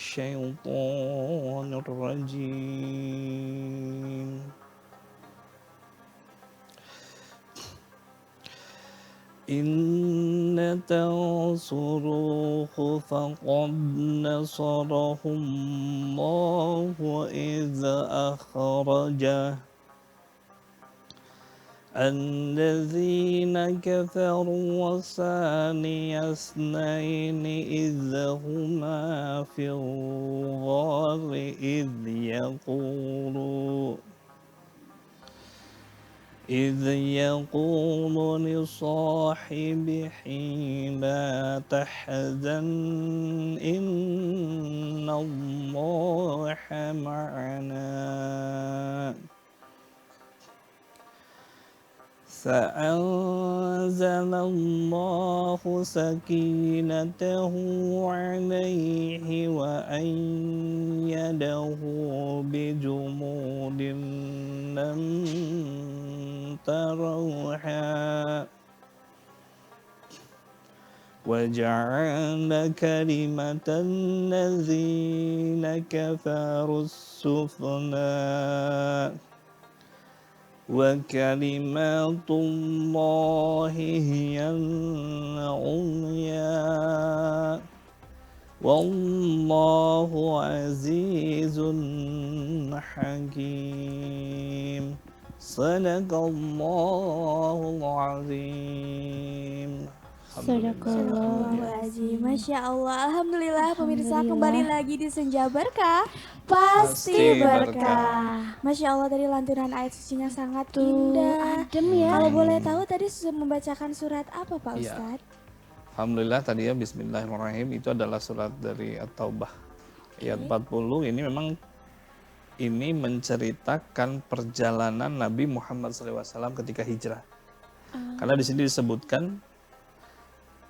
الشيطان الرجيم إن تنصروه فقد نصره الله إذ أخرجه الذين كفروا ثاني اثنين إذ هما في الغار إذ يقول لصاحبه لا تحزن إن الله معنا فأنزل الله سكينته عليه وأيده بجنود لم تروها وجعل كلمة الذين كفروا السفلى وكلمات الله هي العليا والله عزيز حكيم صدق الله العظيم. Sadaqallahul Masya Allah, Alhamdulillah pemirsa, kembali lagi di Senja Berkah Pasti Berkah. Masya Allah, tadi lantunan ayat sucinya sangat indah, adem ya. Kalau boleh tahu tadi membacakan surat apa Pak Ustadz? Alhamdulillah tadi ya, Bismillahirrahmanirrahim, itu adalah surat dari At-Taubah ayat 40. Ini memang menceritakan perjalanan Nabi Muhammad SAW ketika hijrah. Karena di sini disebutkan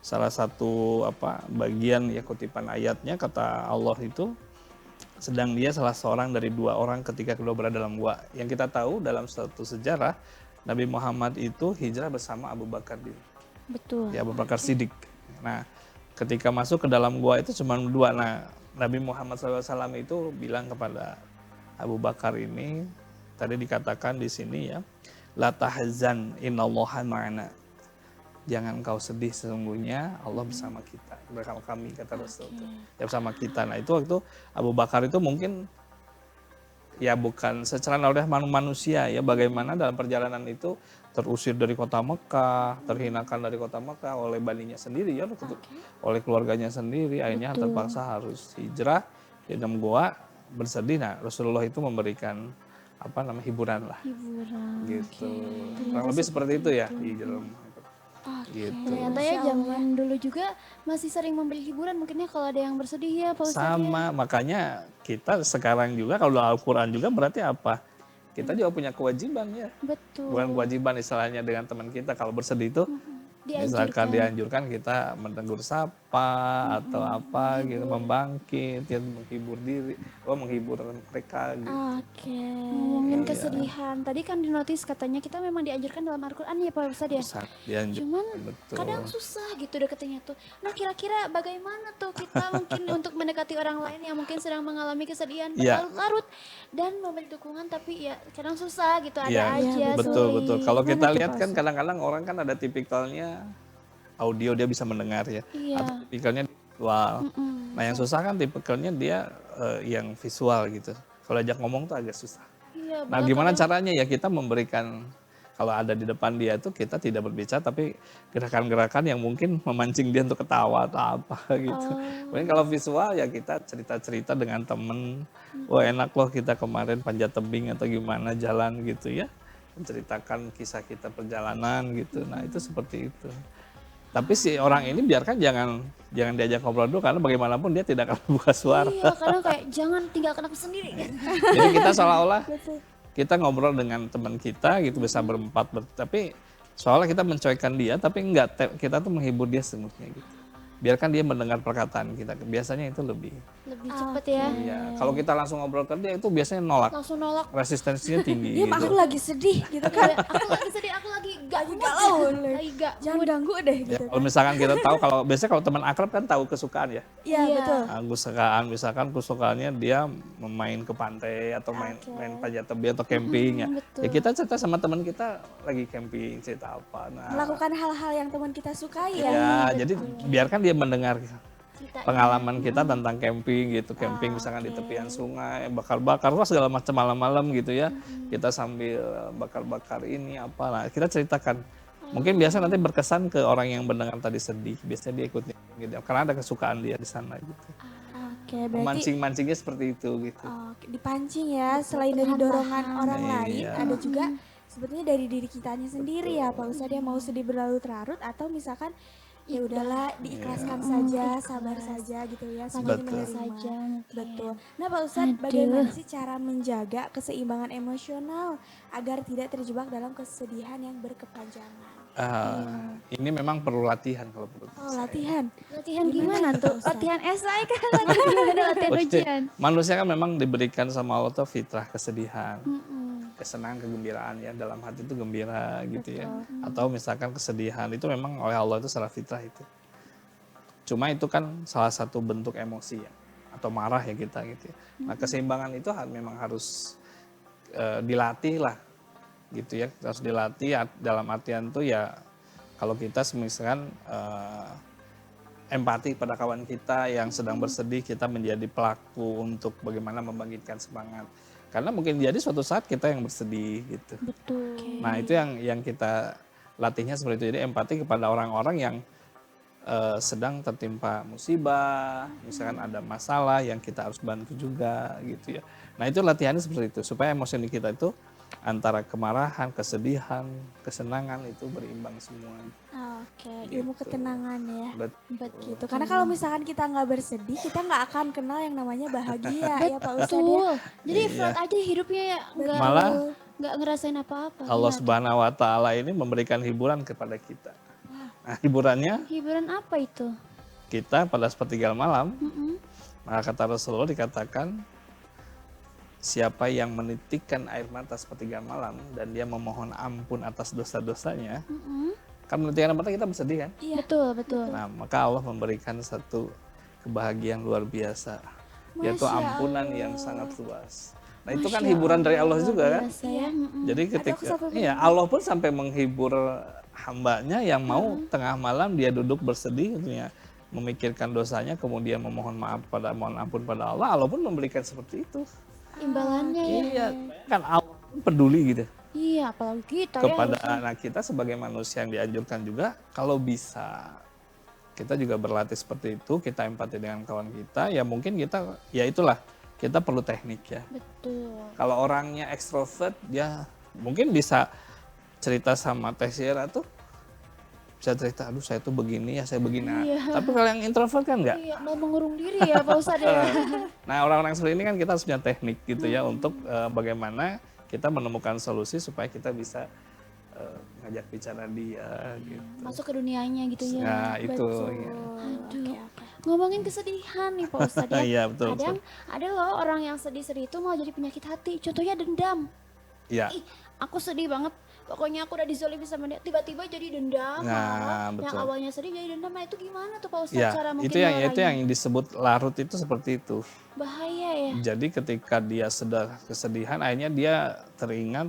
salah satu bagian ya kutipan ayatnya, kata Allah itu, sedang dia salah seorang dari dua orang ketika kedua berada dalam gua. Yang kita tahu dalam suatu sejarah, Nabi Muhammad itu hijrah bersama Abu Bakar. Betul. Ya, Abu Bakar Siddiq. Nah, ketika masuk ke dalam gua itu cuma dua. Nah, Nabi Muhammad SAW itu bilang kepada Abu Bakar ini, tadi dikatakan di sini ya, la tahzan innallaha ma'ana. Jangan kau sedih, sesungguhnya Allah bersama kita, bersama kami, kata Rasul itu. Ya, bersama kita. Nah, itu waktu Abu Bakar itu mungkin ya bukan secara oleh manusia ya, bagaimana dalam perjalanan itu terusir dari kota Mekah, terhinakan dari kota Mekah oleh baninya sendiri ya, oleh keluarganya sendiri, akhirnya terpaksa harus hijrah di dalam gua bersedih. Nah, Rasulullah itu memberikan hiburan lah. Gitu. Kurang lebih seperti itu ya di dalam. Gitu. Ternyata ya zaman dulu juga masih sering memberi hiburan mungkin ya kalau ada yang bersedih ya Pak Ustadz. Sama, makanya kita sekarang juga kalau dalam Al-Quran juga berarti apa? Kita juga punya kewajiban ya. Betul. Bukan kewajiban istilahnya dengan teman kita kalau bersedih itu misalkan dianjurkan kita menegur sapa atau apa gitu, membangkit, ya, menghibur diri, menghibur mereka gitu. Ngomongin kesedihan, tadi kan di notis katanya kita memang dianjurkan dalam Al-Quran ya Pak Ustadz ya. Cuman kadang susah gitu deketinnya tuh. Nah, kira-kira bagaimana tuh kita mungkin untuk mendekati orang lain yang mungkin sedang mengalami kesedihan berlarut-larut dan memberi dukungan, tapi ya kadang susah gitu, ada aja. Betul. Kalau kita lihat kan kadang-kadang orang kan ada tipikalnya audio, dia bisa mendengar ya, atau tipikalnya visual. Nah, yang susah kan tipikalnya dia yang visual gitu. Kalau ajak ngomong tuh agak susah. Nah, gimana caranya ya, kita memberikan, kalau ada di depan dia tuh kita tidak berbicara, tapi gerakan-gerakan yang mungkin memancing dia untuk ketawa atau apa gitu. Mungkin kalau visual ya kita cerita-cerita dengan temen, wah enak loh kita kemarin panjat tebing atau gimana jalan gitu ya, menceritakan kisah kita perjalanan gitu. Nah, itu seperti itu. Tapi si orang ini biarkan jangan diajak ngobrol dulu, karena bagaimanapun dia tidak akan buka suara. Iya, karena kayak jangan tinggalkan aku sendiri. Jadi kita seolah-olah kita ngobrol dengan teman kita gitu, bisa berempat, tapi soalnya kita mencuekkan dia, tapi enggak, kita tuh menghibur dia semutnya gitu. Biarkan dia mendengar perkataan kita. Biasanya itu lebih cepat ya. Iya. Kalau kita langsung ngobrol ke dia itu biasanya nolak. Langsung nolak. Resistensinya tinggi. Iya, gitu. Aku lagi sedih gitu kan. Aku lagi sedih, aku lagi galau. jangan ganggu deh Ya, gitu kalau kan. misalkan kita tahu, kalau biasanya kalau teman akrab kan tahu kesukaan ya. Iya, betul. Nah, misalkan kesukaannya dia main ke pantai atau main panjat tebing atau camping ya. Betul. Ya kita cerita sama teman kita lagi camping, cerita apa. Nah, Melakukan hal-hal yang teman kita sukai ya. ya jadi biarkan dia mendengar Ceritanya. pengalaman kita tentang camping gitu. Camping misalkan di tepian sungai, bakar-bakar wah segala macam malam-malam gitu ya. Kita sambil bakar-bakar ini apa. Nah, kita ceritakan. Mungkin biasa nanti berkesan ke orang yang mendengar tadi sedih. Biasanya dia ikut gitu. Karena ada kesukaan dia di sana gitu. Oke, berarti Mancing-mancingnya seperti itu gitu. dipancing ya. Selain dari dorongan orang lain, Iya. ada juga sebetulnya dari diri kitanya sendiri ya, Pak Ustadz, dia mau sedih berlarut-larut atau misalkan ya udahlah diikhlaskan saja, sabar saja gitu ya, sambil Betul. menerima. saja mungkin. Betul. Nah, Pak Ustadz, bagaimana sih cara menjaga keseimbangan emosional agar tidak terjebak dalam kesedihan yang berkepanjangan? Ini memang perlu latihan kalau menurut Oh, saya. latihan. Latihan gimana tuh? Latihan esai kan? Latihan ujian. Manusia kan memang diberikan sama Allah tuh fitrah kesedihan, kesenangan, kegembiraan ya, dalam hati itu gembira gitu ya. Atau misalkan kesedihan itu memang oleh Allah itu secara fitrah itu. Cuma itu kan salah satu bentuk emosi ya, atau marah ya kita gitu ya. Nah, keseimbangan itu memang harus dilatih lah gitu ya, harus dilatih dalam artian tuh ya, kalau kita misalkan empati pada kawan kita yang sedang bersedih, kita menjadi pelaku untuk bagaimana membangkitkan semangat. Karena mungkin jadi suatu saat kita yang bersedih gitu. Betul. Nah, itu yang kita latihnya seperti itu. Jadi empati kepada orang-orang yang sedang tertimpa musibah, misalkan ada masalah yang kita harus bantu juga gitu ya. Nah, itu latihannya seperti itu supaya emosi kita itu antara kemarahan, kesedihan, kesenangan itu berimbang semua. Oke, ilmu ketenangan ya. Betul. Gitu. Karena kalau misalkan kita nggak bersedih, kita nggak akan kenal yang namanya bahagia ya Pak Ustadz ya. Betul. Jadi Iya. flat aja hidupnya ya, Malah nggak ngerasain apa-apa. Allah Gimana tuh? Subhanahu wa taala ini memberikan hiburan kepada kita. Nah, hiburannya Hiburan apa itu? kita pada sepertiga malam, maka kata Rasulullah dikatakan, siapa yang menitikkan air mata sepertiga malam dan dia memohon ampun atas dosa-dosanya, kan menitikkan air mata kita bersedih kan? Iya. Betul, betul. Nah, maka Allah memberikan satu kebahagiaan luar biasa, yaitu Masya ampunan Allah. yang sangat luas. Nah, itu kan hiburan dari Allah juga kan? Saya, Jadi Atau ketika sampai iya, Allah pun sampai menghibur hambanya yang mau tengah malam dia duduk bersedih gitu ya, memikirkan dosanya, kemudian memohon maaf mohon ampun pada Allah, Allah pun memberikan seperti itu. imbalannya ya. Iya, kan Allah pun peduli gitu Iya, apalagi kita kepada ya. anak kita sebagai manusia yang dianjurkan juga kalau bisa kita juga berlatih seperti itu, kita empati dengan kawan kita, ya mungkin kita ya itulah kita perlu teknik ya. Betul. Kalau orangnya ekstrovert dia mungkin bisa cerita sama Tessiera tuh, bisa cerita, aduh saya tuh begini ya, saya begini. Iya. Tapi kalau yang introvert kan enggak. Iya, mau mengurung diri ya Pak Ustadz ya. Nah, orang-orang seperti ini kan kita harus punya teknik gitu ya untuk bagaimana kita menemukan solusi supaya kita bisa ngajak bicara dia gitu. Masuk ke dunianya gitu ya. Nah, itu ya. Aduh. Ngomongin kesedihan nih Pak Ustadz ya. Iya, betul. Kadang ada loh orang yang sedih-sedih itu mau jadi penyakit hati. Contohnya dendam. Iya. Ih, aku sedih banget. Pokoknya aku udah dizolimi sama dia. Tiba-tiba jadi dendam. Nah, Yang betul. awalnya sedih jadi dendam. Nah itu gimana tuh Pak Ustadz Ya, cara mungkin itu yang disebut larut itu seperti itu. bahaya ya. Jadi ketika dia sedang kesedihan, akhirnya dia teringat,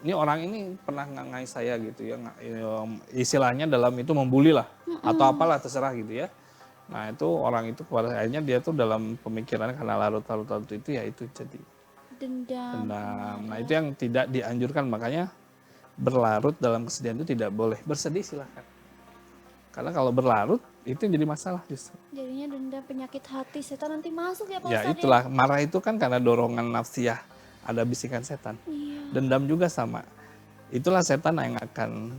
ini orang ini pernah ngangai saya gitu ya, istilahnya dalam itu membuli lah, atau apalah terserah gitu ya. Nah itu orang itu pada akhirnya dia tuh dalam pemikirannya karena larut-larut itu ya itu jadi Dendam. dendam. Nah itu yang tidak dianjurkan, makanya berlarut dalam kesedihan itu tidak boleh. Bersedih silahkan. Karena kalau berlarut itu yang jadi masalah justru. Jadinya dendam, penyakit hati, setan nanti masuk ya Pak Ya Ustadz itulah, marah itu kan karena dorongan nafsiyah, ada bisikan setan. Iya. Dendam juga sama. Itulah setan yang akan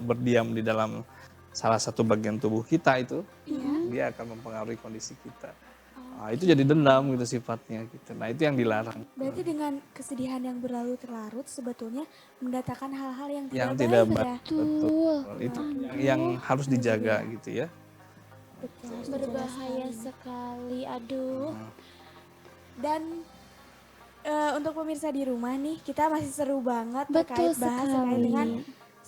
berdiam di dalam salah satu bagian tubuh kita itu. Dia akan mempengaruhi kondisi kita. Nah, itu jadi dendam gitu sifatnya gitu. Nah, itu yang dilarang. Berarti dengan kesedihan yang berlarut-larut sebetulnya mendatangkan hal-hal yang Yang tidak tidak baik baik. ya. Betul. Itu yang harus dijaga gitu ya. Berbahaya sekali. Aduh. Dan untuk pemirsa di rumah nih, kita masih seru banget Betul terkait dengan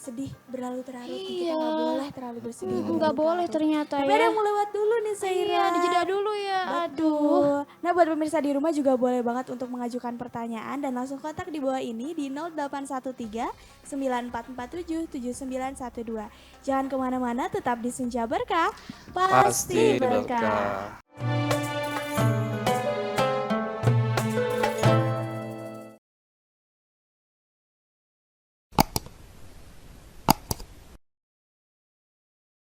sedih berlarut-larut. Iya. Kita nggak boleh terlalu bersedih. Nggak boleh ternyata Tapi ya. ada yang mau lewat dulu nih Saira. Iya, dijeda dulu ya. Aduh. Betul. Nah buat pemirsa di rumah juga boleh banget untuk mengajukan pertanyaan dan langsung kontak di bawah ini di 0813 9447 7912. Jangan kemana-mana, tetap di Senja Berkah. Pasti berkah.